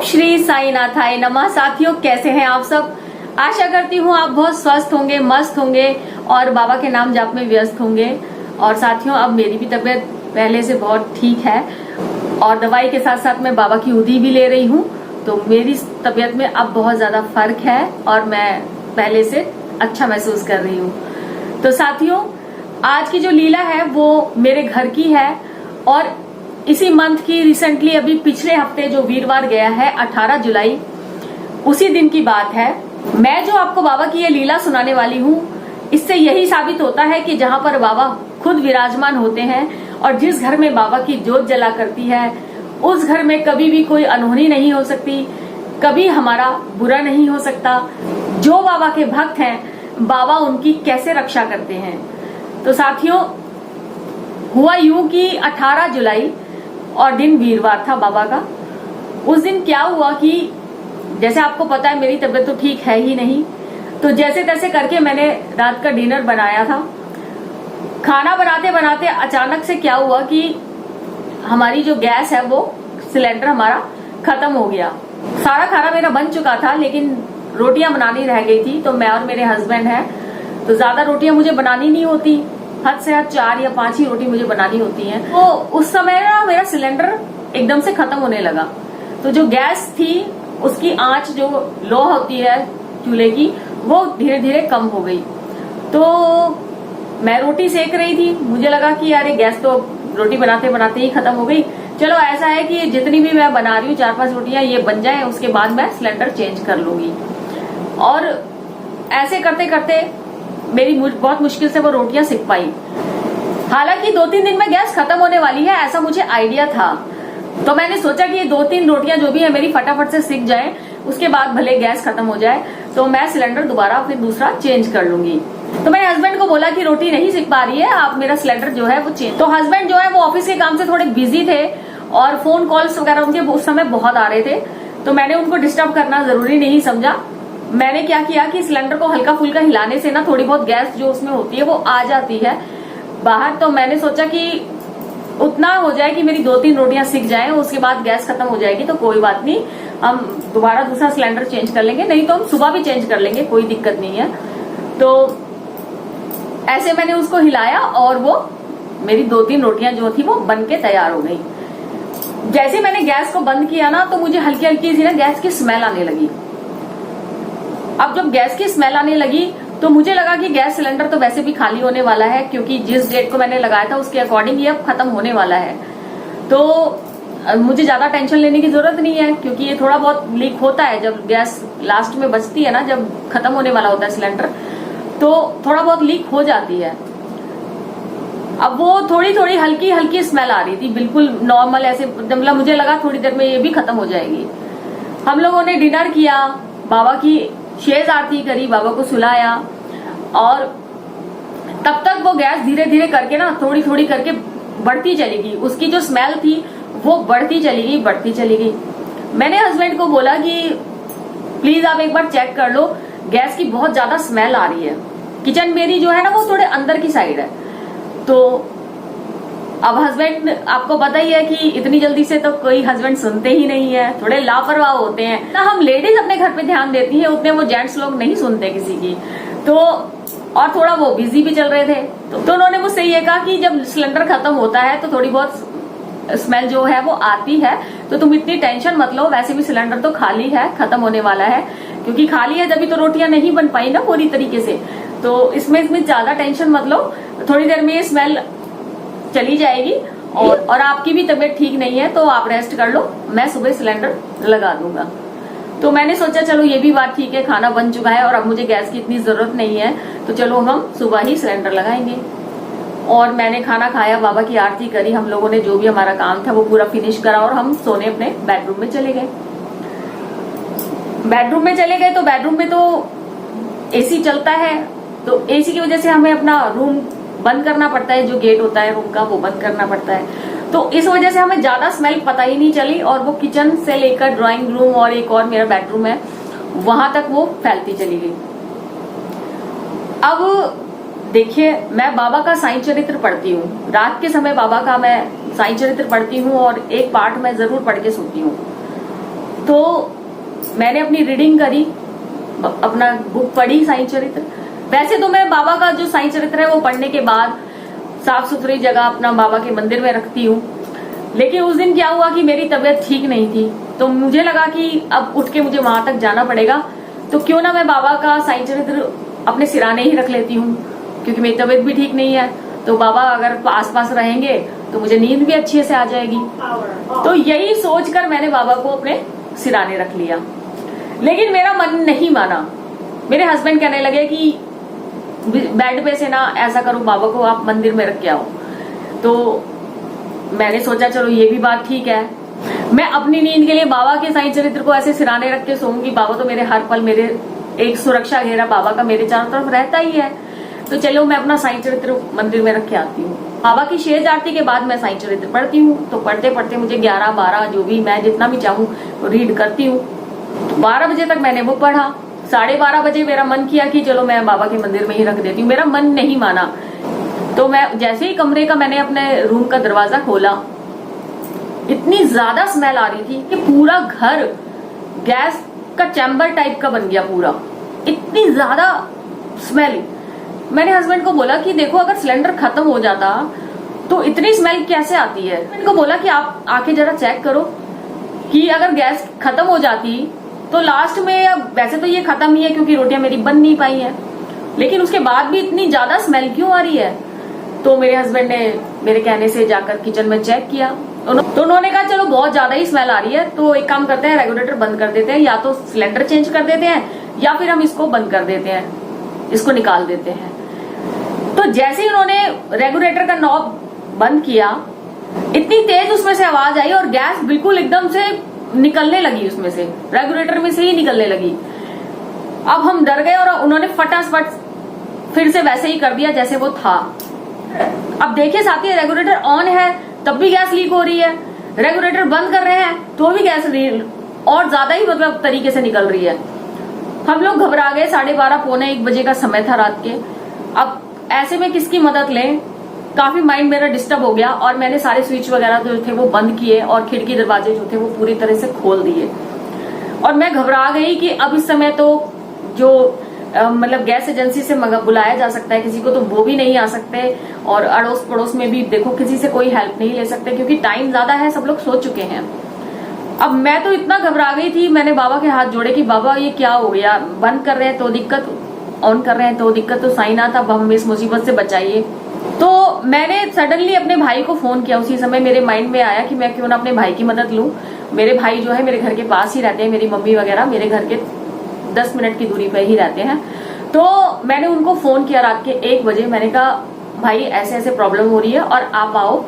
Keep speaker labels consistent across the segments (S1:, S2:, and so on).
S1: ओम श्री साईनाथाय नमः। साथियों, कैसे हैं आप सब? आशा करती हूँ आप बहुत स्वस्थ होंगे, मस्त होंगे और बाबा के नाम जाप में व्यस्त होंगे। और साथियों, अब मेरी भी तबीयत पहले से बहुत ठीक है और दवाई के साथ साथ मैं बाबा की उदी भी ले रही हूँ, तो मेरी तबीयत में अब बहुत ज्यादा फर्क है और मैं पहले से अच्छा महसूस कर रही हूँ। तो साथियों, आज की जो लीला है वो मेरे घर की है और इसी मंथ की रिसेंटली अभी पिछले हफ्ते जो वीरवार गया है 18 जुलाई, उसी दिन की बात है। मैं जो आपको बाबा की ये लीला सुनाने वाली हूँ, इससे यही साबित होता है कि जहाँ पर बाबा खुद विराजमान होते हैं और जिस घर में बाबा की ज्योत जला करती है, उस घर में कभी भी कोई अनहोनी नहीं हो सकती, कभी हमारा बुरा नहीं हो सकता। जो बाबा के भक्त हैं, बाबा उनकी कैसे रक्षा करते हैं। तो साथियों, हुआ यूं कि 18 जुलाई और दिन वीरवार था बाबा का। उस दिन क्या हुआ कि जैसे आपको पता है मेरी तबीयत तो ठीक है ही नहीं, तो जैसे तैसे करके मैंने रात का डिनर बनाया था। खाना बनाते बनाते अचानक से क्या हुआ कि हमारी जो गैस है वो सिलेंडर हमारा खत्म हो गया। सारा खाना मेरा बन चुका था लेकिन रोटियां बनानी रह गई थी। तो मैं और मेरे हस्बैंड हैं, तो ज्यादा रोटियां मुझे बनानी नहीं होती, हद से हद 4 या 5 ही रोटी मुझे बनानी होती हैं। तो उस समय ना मेरा सिलेंडर एकदम से खत्म होने लगा। तो जो गैस थी उसकी आंच जो लो होती है चूल्हे की, वो धीरे धीरे कम हो गई। तो मैं रोटी सेक रही थी, मुझे लगा कि यार ये गैस तो रोटी बनाते बनाते ही खत्म हो गई। चलो ऐसा है कि जितनी भी मैं बना रही हूँ 4-5 रोटियां ये बन जाए, उसके बाद मैं सिलेंडर चेंज कर लूंगी। और ऐसे करते करते मेरी बहुत मुश्किल से वो रोटियां सिक पाई। हालांकि 2-3 दिन में गैस खत्म होने वाली है ऐसा मुझे आइडिया था, तो मैंने सोचा कि ये 2-3 रोटियां जो भी है मेरी फटाफट से सिक जाए, उसके बाद भले गैस खत्म हो जाए तो मैं सिलेंडर दोबारा फिर दूसरा चेंज कर लूंगी। तो मैंने हस्बैंड को बोला कि रोटी नहीं सिक पा रही है, आप मेरा सिलेंडर जो है वो चेंज। तो हस्बैंड जो है वो ऑफिस के काम से थोड़े बिजी थे और फोन कॉल्स वगैरह उनके उस समय बहुत आ रहे थे, तो मैंने उनको डिस्टर्ब करना जरूरी नहीं समझा। मैंने क्या किया कि सिलेंडर को हल्का फुल्का हिलाने से ना थोड़ी बहुत गैस जो उसमें होती है वो आ जाती है बाहर। तो मैंने सोचा कि उतना हो जाए कि मेरी 2-3 रोटियां सिक जाएं, उसके बाद गैस खत्म हो जाएगी तो कोई बात नहीं, हम दोबारा दूसरा सिलेंडर चेंज कर लेंगे, नहीं तो हम सुबह भी चेंज कर लेंगे, कोई दिक्कत नहीं है। तो ऐसे मैंने उसको हिलाया और वो मेरी 2-3 रोटियां जो थी वो बन के तैयार हो गई। जैसे मैंने गैस को बंद किया ना, तो मुझे हल्की हल्की सी ना गैस की स्मेल आने लगी। अब जब गैस की स्मेल आने लगी तो मुझे लगा कि गैस सिलेंडर तो वैसे भी खाली होने वाला है, क्योंकि जिस डेट को मैंने लगाया था उसके अकॉर्डिंग ये अब खत्म होने वाला है। तो मुझे ज्यादा टेंशन लेने की जरूरत नहीं है, क्योंकि ये थोड़ा बहुत लीक होता है जब गैस लास्ट में बचती है ना, जब खत्म होने वाला होता है सिलेंडर, तो थोड़ा बहुत लीक हो जाती है। अब वो थोड़ी थोड़ी हल्की हल्की स्मेल आ रही थी, बिल्कुल नॉर्मल ऐसे, मतलब मुझे लगा थोड़ी देर में ये भी खत्म हो जाएगी। हम लोगों ने डिनर किया, बाबा की शेष आरती करी, बाबा को सुलाया और तब तक वो गैस धीरे धीरे करके ना थोड़ी थोड़ी करके बढ़ती चली गई। उसकी जो स्मेल थी वो बढ़ती चली गई, बढ़ती चली गई। मैंने हस्बैंड को बोला कि प्लीज आप एक बार चेक कर लो, गैस की बहुत ज्यादा स्मेल आ रही है। किचन मेरी जो है ना वो थोड़े अंदर की साइड है, तो अब हस्बैंड आपको पता ही है कि इतनी जल्दी से तो कोई हस्बैंड सुनते ही नहीं है, थोड़े लापरवाह होते हैं ना। हम लेडीज अपने घर पे ध्यान देती हैं, उतने वो जेंट्स लोग नहीं सुनते किसी की। तो और थोड़ा वो बिजी भी चल रहे थे, तो उन्होंने मुझसे ये कहा कि जब सिलेंडर खत्म होता है तो थोड़ी बहुत स्मेल जो है वो आती है, तो तुम इतनी टेंशन मत लो, वैसे भी सिलेंडर तो खाली है, खत्म होने वाला है, क्योंकि खाली है तभी तो रोटियां नहीं बन पाई ना पूरी तरीके से। तो इसमें ज्यादा टेंशन मत लो, थोड़ी देर में ये स्मेल चली जाएगी और आपकी भी तबीयत ठीक नहीं है तो आप रेस्ट कर लो, मैं सुबह सिलेंडर लगा दूंगा। तो मैंने सोचा चलो ये भी बात ठीक है, खाना बन चुका है और अब मुझे गैस की इतनी जरूरत नहीं है, तो चलो हम सुबह ही सिलेंडर लगाएंगे। और मैंने खाना खाया, बाबा की आरती करी, हम लोगों ने जो भी हमारा काम था वो पूरा फिनिश करा और हम सोने अपने बेडरूम में चले गए। बेडरूम में चले गए तो बेडरूम में तो एसी चलता है, तो एसी की वजह से हमें अपना रूम बंद करना पड़ता है, जो गेट होता है रूम का वो बंद करना पड़ता है। तो इस वजह से हमें ज्यादा स्मेल पता ही नहीं चली और वो किचन से लेकर ड्राइंग रूम और एक और मेरा बेडरूम है वहां तक वो फैलती चली गई। अब देखिए, मैं बाबा का साईं चरित्र पढ़ती हूँ, रात के समय बाबा का मैं साईं चरित्र पढ़ती हूँ और एक पाठ मैं जरूर पढ़ के सोती हूँ। तो मैंने अपनी रीडिंग करी, अपना बुक पढ़ी साईं चरित्र। वैसे तो मैं बाबा का जो साईं चरित्र है वो पढ़ने के बाद साफ सुथरी जगह अपना बाबा के मंदिर में रखती हूँ, लेकिन उस दिन क्या हुआ कि मेरी तबीयत ठीक नहीं थी, तो मुझे लगा कि अब उठ के मुझे वहां तक जाना पड़ेगा, तो क्यों ना मैं बाबा का साईं चरित्र अपने सिराने ही रख लेती हूँ, क्योंकि मेरी तबीयत भी ठीक नहीं है। तो बाबा अगर आस पास रहेंगे तो मुझे नींद भी अच्छे से आ जाएगी। तो यही सोचकर मैंने बाबा को अपने सिराने रख लिया, लेकिन मेरा मन नहीं माना। मेरे हस्बैंड कहने लगे कि बेड पे से ना ऐसा करो, बाबा को आप मंदिर में रख के आओ। तो मैंने सोचा चलो ये भी बात ठीक है, मैं अपनी नींद के लिए बाबा के साईं चरित्र को ऐसे सिराने रख के सोऊंगी। बाबा तो मेरे हर पल, मेरे एक सुरक्षा घेरा बाबा का मेरे चारों तरफ रहता ही है। तो चलो मैं अपना साईं चरित्र मंदिर में रख के आती हूँ। बाबा की शेष आरती के बाद मैं साईं चरित्र पढ़ती हूँ। तो पढ़ते पढ़ते मुझे 11-12 जो भी, मैं जितना भी चाहूँ रीड करती हूँ। 12 बजे तक मैंने वो पढ़ा। 12:30 बजे मेरा मन किया कि चलो मैं बाबा के मंदिर में ही रख देती हूँ। मेरा मन नहीं माना। तो मैं जैसे ही कमरे का, मैंने अपने रूम का दरवाजा खोला, इतनी ज्यादा स्मेल आ रही थी कि पूरा घर गैस का चैम्बर टाइप का बन गया पूरा। इतनी ज्यादा स्मेल। मैंने हस्बैंड को बोला कि देखो अगर सिलेंडर खत्म हो जाता तो इतनी स्मेल कैसे आती है। मैंने को बोला कि आप आके जरा चेक करो कि अगर गैस खत्म हो जाती तो लास्ट में, अब वैसे तो ये खत्म ही है क्योंकि रोटियां मेरी बन नहीं पाई हैं, लेकिन उसके बाद भी इतनी ज्यादा स्मेल क्यों आ रही है। तो मेरे हस्बैंड ने मेरे कहने से जाकर किचन में चेक किया, तो उन्होंने कहा चलो बहुत ज्यादा ही स्मेल आ रही है, तो एक काम करते हैं, रेगुलेटर बंद कर देते हैं, या तो सिलेंडर चेंज कर देते हैं या फिर हम इसको बंद कर देते हैं, इसको निकाल देते हैं। तो जैसे ही उन्होंने रेगुलेटर का नॉब बंद किया, इतनी तेज उसमें से आवाज आई और गैस बिल्कुल एकदम से निकलने लगी, उसमें से रेगुलेटर में से ही निकलने लगी। अब हम डर गए और उन्होंने फटाफट फिर से वैसे ही कर दिया जैसे वो था। अब देखिए साथी, रेगुलेटर ऑन है तब भी गैस लीक हो रही है, रेगुलेटर बंद कर रहे हैं तो भी गैस और ज्यादा ही मतलब तरीके से निकल रही है। हम लोग घबरा गए। 12:30-1 बजे का समय था रात के। अब ऐसे में किसकी मदद लें, काफी माइंड मेरा डिस्टर्ब हो गया और मैंने सारे स्विच वगैरह जो थे वो बंद किए और खिड़की दरवाजे जो थे वो पूरी तरह से खोल दिए। और मैं घबरा गई कि अब इस समय तो जो मतलब गैस एजेंसी से बुलाया जा सकता है किसी को, तो वो भी नहीं आ सकते, और अड़ोस पड़ोस में भी देखो किसी से कोई हेल्प नहीं ले सकते क्योंकि टाइम ज्यादा है, सब लोग सो चुके हैं। अब मैं तो इतना घबरा गई थी, मैंने बाबा के हाथ जोड़े कि बाबा ये क्या हो गया, बंद कर रहे हैं तो दिक्कत, ऑन कर रहे हैं तो दिक्कत, तो साईं नाथ अब हमें इस मुसीबत से बचाइए। तो मैंने सडनली अपने भाई को फोन किया। उसी समय मेरे माइंड में आया कि मैं क्यों ना अपने भाई की मदद लूं। मेरे भाई जो है मेरे घर के पास ही रहते हैं, मेरी मम्मी वगैरह मेरे घर के 10 मिनट की दूरी पर ही रहते हैं। तो मैंने उनको फोन किया रात के 1 बजे। मैंने कहा भाई ऐसे ऐसे प्रॉब्लम हो रही है और आप आओ,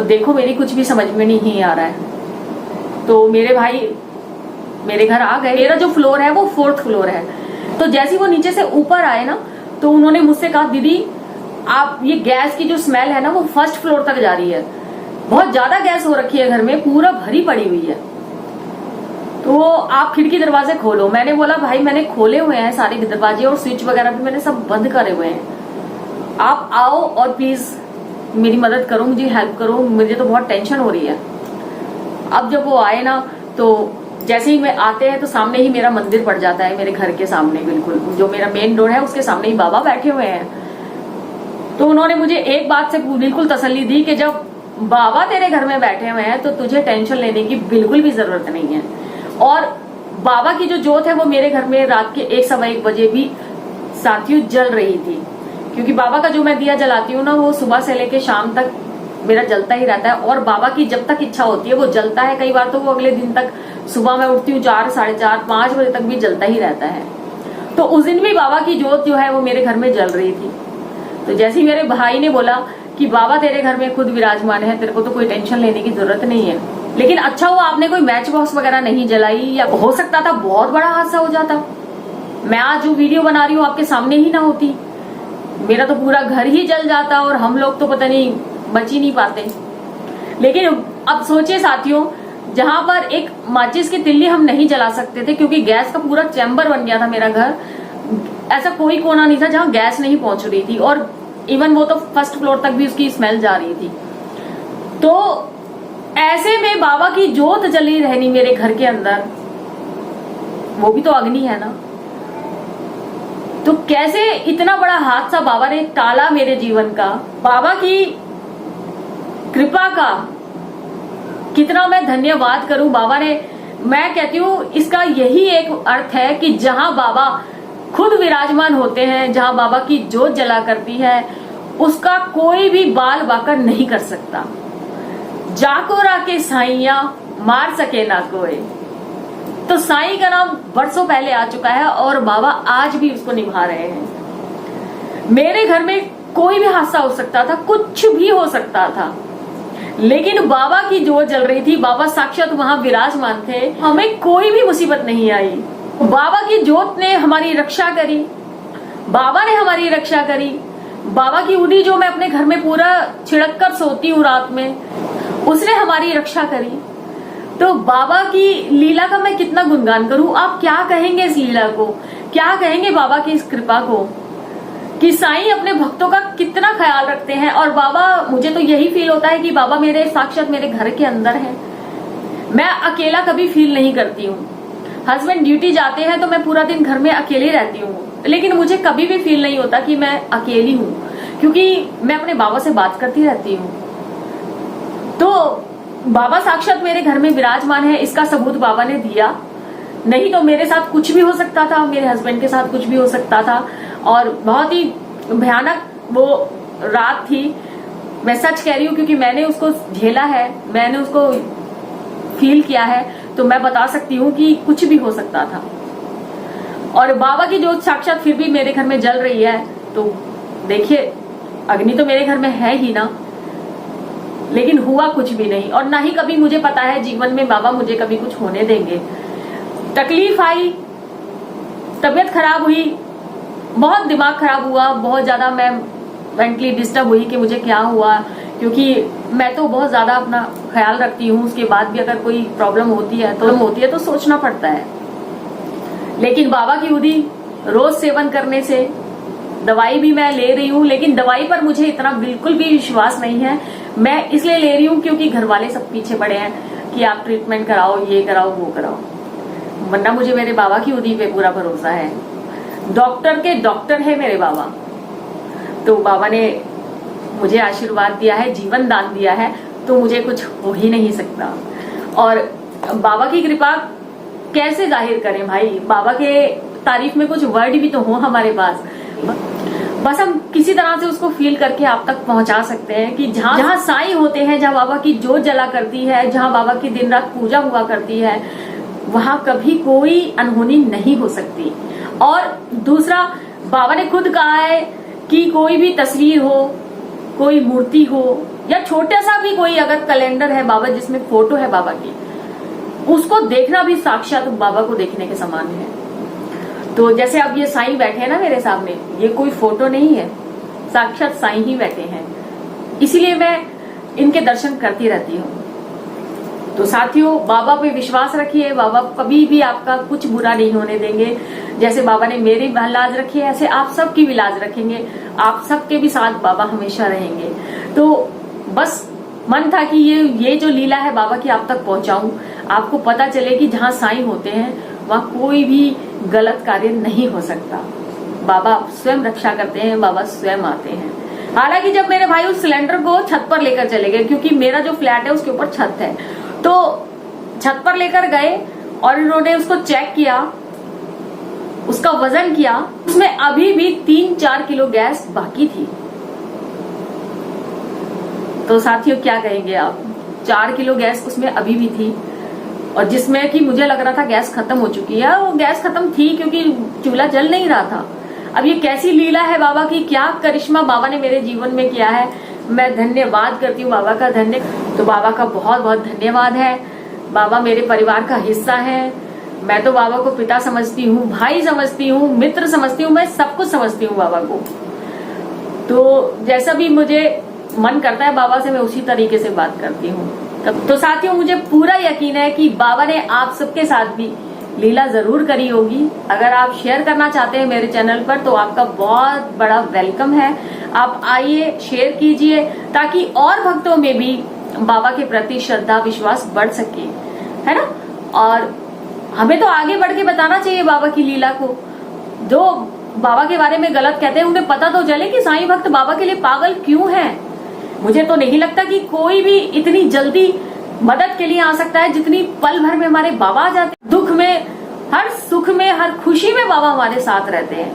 S1: देखो मेरी कुछ भी समझ में नहीं आ रहा है। तो मेरे भाई मेरे घर आ गए। मेरा जो फ्लोर है वो 4th फ्लोर है। तो जैसे वो नीचे से ऊपर आए ना, तो उन्होंने मुझसे कहा दीदी आप, ये गैस की जो स्मेल है ना वो 1st फ्लोर तक जा रही है, बहुत ज्यादा गैस हो रखी है घर में, पूरा भरी पड़ी हुई है, तो आप खिड़की दरवाजे खोलो। मैंने बोला भाई मैंने खोले हुए हैं सारे दरवाजे और स्विच वगैरह भी मैंने सब बंद करे हुए हैं, आप आओ और प्लीज मेरी मदद करो, मुझे हेल्प करो, मुझे तो बहुत टेंशन हो रही है। अब जब वो आए ना, तो जैसे ही मैं आते हैं तो सामने ही मेरा मंदिर पड़ जाता है, मेरे घर के सामने, बिल्कुल जो मेरा मेन डोर है उसके सामने ही बाबा बैठे हुए हैं। तो उन्होंने मुझे एक बात से बिल्कुल तसल्ली दी कि जब बाबा तेरे घर में बैठे हुए हैं तो तुझे टेंशन लेने की बिल्कुल भी जरूरत नहीं है। और बाबा की जो जोत है वो मेरे घर में रात के 1-1:15 बजे भी साथियों जल रही थी, क्योंकि बाबा का जो मैं दिया जलाती हूँ ना वो सुबह से लेके शाम तक मेरा जलता ही रहता है, और बाबा की जब तक इच्छा होती है वो जलता है। कई बार तो वो अगले दिन तक, सुबह मैं उठती हूँ 4, 4:30, 5 बजे तक भी जलता ही रहता है। तो उस दिन भी बाबा की जोत जो है वो मेरे घर में जल रही थी। तो जैसे ही मेरे भाई ने बोला कि बाबा तेरे घर में खुद विराजमान है, तेरे को तो कोई टेंशन लेने की जरूरत नहीं है, लेकिन अच्छा हुआ आपने कोई मैच बॉक्स वगैरह नहीं जलाई, या हो सकता था बहुत बड़ा हादसा हो जाता, मैं आज जो वीडियो बना रही हूँ आपके सामने ही ना होती, मेरा तो पूरा घर ही जल जाता और हम लोग तो पता नहीं बच ही नहीं पाते। लेकिन अब सोचिए साथियों, जहां पर एक माचिस की तिल्ली हम नहीं जला सकते थे क्योंकि गैस का पूरा चैम्बर बन गया था मेरा घर, ऐसा कोई कोना नहीं था जहां गैस नहीं पहुंच रही थी, और इवन वो तो 1st फ्लोर तक भी उसकी स्मेल जा रही थी। तो ऐसे में बाबा की जोत जली रहनी मेरे घर के अंदर, वो भी तो अग्नि है ना। तो कैसे इतना बड़ा हादसा बाबा ने टाला मेरे जीवन का। बाबा की कृपा का कितना मैं धन्यवाद करूं। बाबा ने, मैं कहती हूं इसका यही एक अर्थ है कि जहां बाबा खुद विराजमान होते हैं, जहां बाबा की ज्योत जला करती है, उसका कोई भी बाल बाकर नहीं कर सकता। जाको राके साइया मार सके ना कोई। तो साईं का नाम बरसों पहले आ चुका है और बाबा आज भी उसको निभा रहे हैं। मेरे घर में कोई भी हादसा हो सकता था, कुछ भी हो सकता था, लेकिन बाबा की ज्योत जल रही थी। बाबा साक्षात वहां विराजमान थे, हमें कोई भी मुसीबत नहीं आई। बाबा की ज्योत ने हमारी रक्षा करी, बाबा ने हमारी रक्षा करी। बाबा की उदी जो मैं अपने घर में पूरा छिड़क कर सोती हूँ रात में, उसने हमारी रक्षा करी। तो बाबा की लीला का मैं कितना गुणगान करूं। आप क्या कहेंगे इस लीला को, क्या कहेंगे बाबा की इस कृपा को, कि साईं अपने भक्तों का कितना ख्याल रखते हैं। और बाबा, मुझे तो यही फील होता है कि बाबा मेरे साक्षात मेरे घर के अंदर है। मैं अकेला कभी फील नहीं करती हूँ। हस्बैंड ड्यूटी जाते हैं तो मैं पूरा दिन घर में अकेली रहती हूँ, लेकिन मुझे कभी भी फील नहीं होता कि मैं अकेली हूँ, क्योंकि मैं अपने बाबा से बात करती रहती हूँ। तो बाबा साक्षात मेरे घर में विराजमान है, इसका सबूत बाबा ने दिया। नहीं तो मेरे साथ कुछ भी हो सकता था, मेरे हस्बैंड के साथ कुछ भी हो सकता था। और बहुत ही भयानक वो रात थी, मैं सच कह रही हूँ, क्योंकि मैंने उसको झेला है, मैंने उसको फील किया है, तो मैं बता सकती हूँ कि कुछ भी हो सकता था। और बाबा की जो साक्षात फिर भी मेरे घर में जल रही है, तो देखिए अग्नि तो मेरे घर में है ही ना, लेकिन हुआ कुछ भी नहीं। और ना ही कभी मुझे पता है जीवन में बाबा मुझे कभी कुछ होने देंगे। तकलीफ आई, तबीयत खराब हुई, बहुत दिमाग खराब हुआ, बहुत ज्यादा मैं मेंटली डिस्टर्ब हुई कि मुझे क्या हुआ, क्योंकि मैं तो बहुत ज्यादा अपना ख्याल रखती हूँ। उसके बाद भी अगर कोई प्रॉब्लम होती है तो सोचना पड़ता है। लेकिन बाबा की उदी रोज सेवन करने से, दवाई भी मैं ले रही हूँ, लेकिन दवाई पर मुझे इतना बिल्कुल भी विश्वास नहीं है। मैं इसलिए ले रही हूँ क्योंकि घर वाले सब पीछे पड़े हैं कि आप ट्रीटमेंट कराओ, ये कराओ, वो कराओ, वरना मुझे मेरे बाबा की उदी पे पूरा भरोसा है। डॉक्टर के डॉक्टर है मेरे बाबा। तो बाबा ने मुझे आशीर्वाद दिया है, जीवन दान दिया है, तो मुझे कुछ हो ही नहीं सकता। और बाबा की कृपा कैसे जाहिर करें भाई, बाबा के तारीफ में कुछ वर्ड भी तो हो हमारे पास। बस हम किसी तरह से उसको फील करके आप तक पहुंचा सकते हैं कि जहाँ साईं होते हैं, जहाँ बाबा की ज्योत जला करती है, जहाँ बाबा की दिन रात पूजा हुआ करती है, वहां कभी कोई अनहोनी नहीं हो सकती। और दूसरा, बाबा ने खुद कहा है कि कोई भी तस्वीर हो, कोई मूर्ति हो, या छोटा सा भी कोई अगर कैलेंडर है बाबा जिसमें फोटो है बाबा की, उसको देखना भी साक्षात बाबा को देखने के समान है। तो जैसे अब ये साईं बैठे हैं ना मेरे सामने, ये कोई फोटो नहीं है, साक्षात साईं ही बैठे हैं, इसीलिए मैं इनके दर्शन करती रहती हूँ। तो साथियों, बाबा पे विश्वास रखिए, बाबा कभी भी आपका कुछ बुरा नहीं होने देंगे। जैसे बाबा ने मेरी लाज रखी है, ऐसे आप सबकी भी लाज रखेंगे, आप सबके भी साथ बाबा हमेशा रहेंगे। तो बस मन था कि ये जो लीला है बाबा की आप तक पहुंचाऊं, आपको पता चले कि जहाँ साईं होते हैं वहाँ कोई भी गलत कार्य नहीं हो सकता। बाबा स्वयं रक्षा करते हैं, बाबा स्वयं आते हैं। हालांकि जब मेरे भाई उस सिलेंडर को छत पर लेकर चले गए, क्योंकि मेरा जो फ्लैट है उसके ऊपर छत है, तो छत पर लेकर गए और इन्होंने उसको चेक किया, उसका वजन किया, उसमें अभी भी 3-4 किलो गैस बाकी थी। तो साथियों क्या कहेंगे आप, 4 किलो गैस उसमें अभी भी थी, और जिसमें कि मुझे लग रहा था गैस खत्म हो चुकी है, वो गैस खत्म थी क्योंकि चूल्हा जल नहीं रहा था। अब ये कैसी लीला है बाबा की, क्या करिश्मा बाबा ने मेरे जीवन में किया है। मैं धन्यवाद करती हूँ बाबा का। तो बाबा का बहुत बहुत धन्यवाद है। बाबा मेरे परिवार का हिस्सा है। मैं तो बाबा को पिता समझती हूँ, भाई समझती हूँ, मित्र समझती हूँ, मैं सब कुछ समझती हूँ बाबा को। तो जैसा भी मुझे मन करता है बाबा से, मैं उसी तरीके से बात करती हूँ। तो साथियों, मुझे पूरा यकीन है कि बाबा ने आप सबके साथ भी लीला जरूर करी होगी। अगर आप शेयर करना चाहते हैं मेरे चैनल पर, तो आपका बहुत बड़ा वेलकम है। आप आइए, शेयर कीजिए, ताकि और भक्तों में भी बाबा के प्रति श्रद्धा विश्वास बढ़ सके, है ना। और हमें तो आगे बढ़ के बताना चाहिए बाबा की लीला को। जो बाबा के बारे में गलत कहते हैं उन्हें पता तो चले कि साईं भक्त बाबा के लिए पागल क्यों हैं। मुझे तो नहीं लगता कि कोई भी इतनी जल्दी मदद के लिए आ सकता है जितनी पल भर में हमारे बाबा आ जाते हैं। दुख में, हर सुख में, हर खुशी में बाबा हमारे साथ रहते हैं।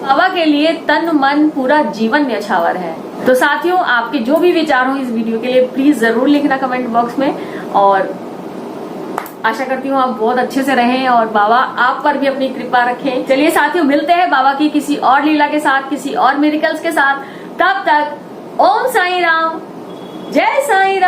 S1: बाबा के लिए तन मन पूरा जीवन न्यौछावर है। तो साथियों, आपके जो भी विचार हो इस वीडियो के लिए प्लीज जरूर लिखना कमेंट बॉक्स में, और आशा करती हूँ आप बहुत अच्छे से रहें और बाबा आप पर भी अपनी कृपा रखें। चलिए साथियों, मिलते हैं बाबा की किसी और लीला के साथ, किसी और मिरेकल्स के साथ। तब तक ओम साईं राम, जय साईं राम।